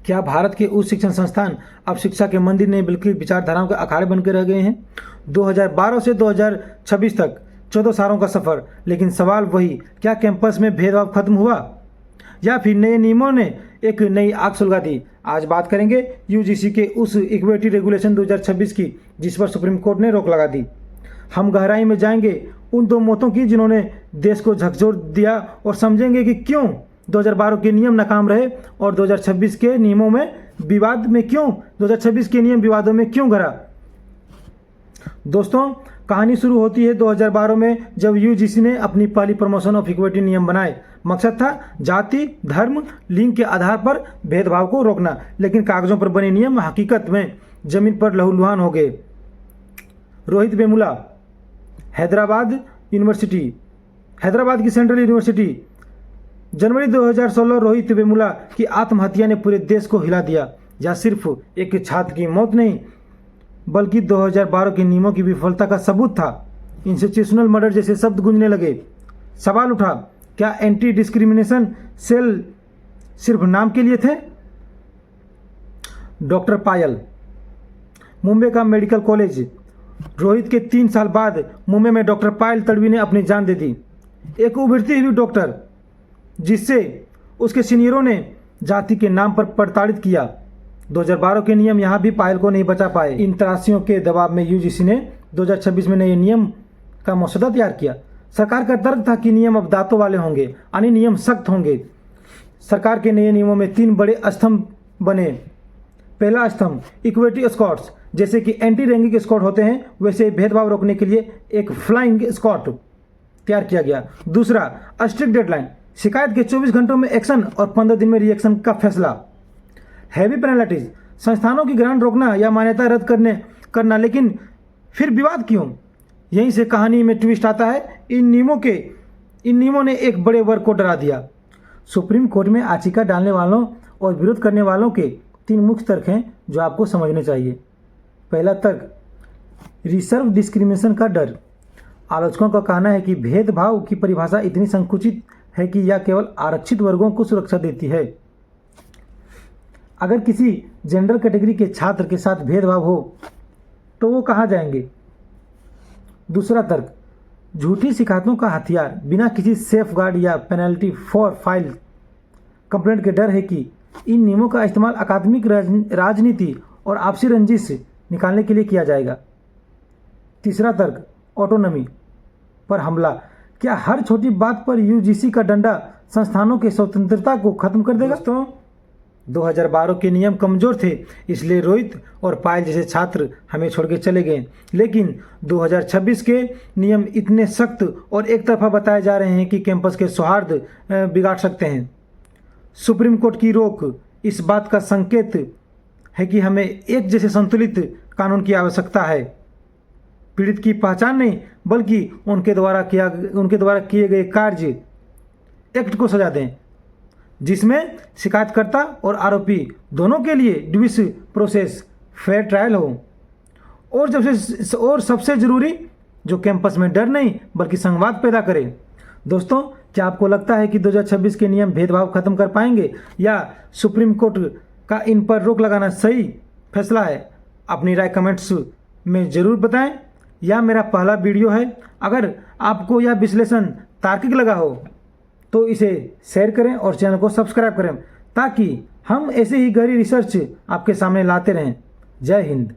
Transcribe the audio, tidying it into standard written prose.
क्या भारत के उच्च शिक्षण संस्थान अब शिक्षा के मंदिर नहीं बल्कि विचारधाराओं के अखाड़े बनकर रह गए हैं? 2012 से 2026 तक 14 सालों का सफ़र, लेकिन सवाल वही, क्या कैंपस में भेदभाव खत्म हुआ या फिर नए नियमों ने एक नई आग सुलगा दी? आज बात करेंगे यूजीसी के उस इक्विटी रेगुलेशन 2026 की जिस पर सुप्रीम कोर्ट ने रोक लगा दी। हम गहराई में जाएंगे उन दो मौतों की जिन्होंने देश को झकझोर दिया और समझेंगे कि क्यों 2012 के नियम नाकाम रहे और 2026 के नियमों में विवाद में क्यों 2026 के नियम विवादों में क्यों घरा। दोस्तों, कहानी शुरू होती है 2012 में जब यूजीसी ने अपनी पहली प्रमोशन ऑफ इक्विटी नियम बनाए। मकसद था जाति, धर्म, लिंग के आधार पर भेदभाव को रोकना, लेकिन कागजों पर बने नियम हकीकत में जमीन पर लहूलुहान हो गए। रोहित वेमुला, हैदराबाद की सेंट्रल यूनिवर्सिटी, जनवरी 2016। रोहित वेमुला की आत्महत्या ने पूरे देश को हिला दिया। यह सिर्फ एक छात्र की मौत नहीं बल्कि 2012 के नियमों की विफलता का सबूत था। इंस्टीट्यूशनल मर्डर जैसे शब्द गूंजने लगे। सवाल उठा, क्या एंटी डिस्क्रिमिनेशन सेल सिर्फ नाम के लिए थे? डॉक्टर पायल, मुंबई का मेडिकल कॉलेज। रोहित के 3 साल बाद मुंबई में डॉक्टर पायल तड़वी ने अपनी जान दे दी। एक उभरती हुई डॉक्टर जिससे उसके सीनियरों ने जाति के नाम पर प्रताड़ित किया। 2012 के नियम यहाँ भी पायल को नहीं बचा पाए। इन तराशियों के दबाव में यूजीसी ने 2026 में नए नियम का मसौदा तैयार किया। सरकार का तर्क था कि नियम अब दांतों वाले होंगे, यानी नियम सख्त होंगे। सरकार के नए नियमों में 3 बड़े स्तंभ बने। पहला स्तंभ, इक्विटी स्क्वाड्स, जैसे कि एंटी रैंकिंग स्क्वाड होते हैं वैसे भेदभाव रोकने के लिए एक फ्लाइंग स्क्वाड तैयार किया गया। दूसरा, स्ट्रिक्ट डेडलाइन, शिकायत के 24 घंटों में एक्शन और 15 दिन में रिएक्शन का फैसला। हैवी पेनल्टीज, संस्थानों की ग्रांट रोकना या मान्यता रद्द करना, लेकिन फिर विवाद क्यों? यहीं से कहानी में ट्विस्ट आता है। इन नियमों ने एक बड़े वर्ग को डरा दिया। सुप्रीम कोर्ट में याचिका डालने वालों और विरोध करने वालों के 3 मुख्य तर्क हैं जो आपको समझने चाहिए। पहला तर्क, रिजर्व डिस्क्रिमिनेशन का डर। आलोचकों का कहना है कि भेदभाव की परिभाषा इतनी संकुचित है कि यह केवल आरक्षित वर्गों को सुरक्षा देती है। अगर किसी जनरल कैटेगरी के छात्र के साथ भेदभाव हो तो वो कहाँ जाएंगे? दूसरा तर्क, झूठी शिकायतों का हथियार। बिना किसी सेफ गार्ड या पेनल्टी फॉर फाइल कंप्लेंट के डर है कि इन नियमों का इस्तेमाल अकादमिक राजनीति और आपसी रंजिश निकालने के लिए किया जाएगा। तीसरा तर्क, ऑटोनॉमी पर हमला। क्या हर छोटी बात पर यूजीसी का डंडा संस्थानों की स्वतंत्रता को खत्म कर देगा? दोस्तों, 2012 के नियम कमजोर थे, इसलिए रोहित और पायल जैसे छात्र हमें छोड़ के चले गए। लेकिन 2026 के नियम इतने सख्त और एक तरफा बताए जा रहे हैं कि कैंपस के सौहार्द बिगाड़ सकते हैं। सुप्रीम कोर्ट की रोक इस बात का संकेत है कि हमें एक जैसे संतुलित कानून की आवश्यकता है। पीड़ित की पहचान नहीं बल्कि उनके द्वारा किए गए कार्य एक्ट को सजा दें, जिसमें शिकायतकर्ता और आरोपी दोनों के लिए ड्यूस प्रोसेस, फेयर ट्रायल हो। और सबसे जरूरी, जो कैंपस में डर नहीं बल्कि संवाद पैदा करे। दोस्तों, क्या आपको लगता है कि 2026 के नियम भेदभाव खत्म कर पाएंगे या सुप्रीम कोर्ट का इन पर रोक लगाना सही फैसला है? अपनी राय कमेंट्स में ज़रूर बताएं। यह मेरा पहला वीडियो है। अगर आपको यह विश्लेषण तार्किक लगा हो तो इसे शेयर करें और चैनल को सब्सक्राइब करें ताकि हम ऐसे ही गहरी रिसर्च आपके सामने लाते रहें। जय हिंद।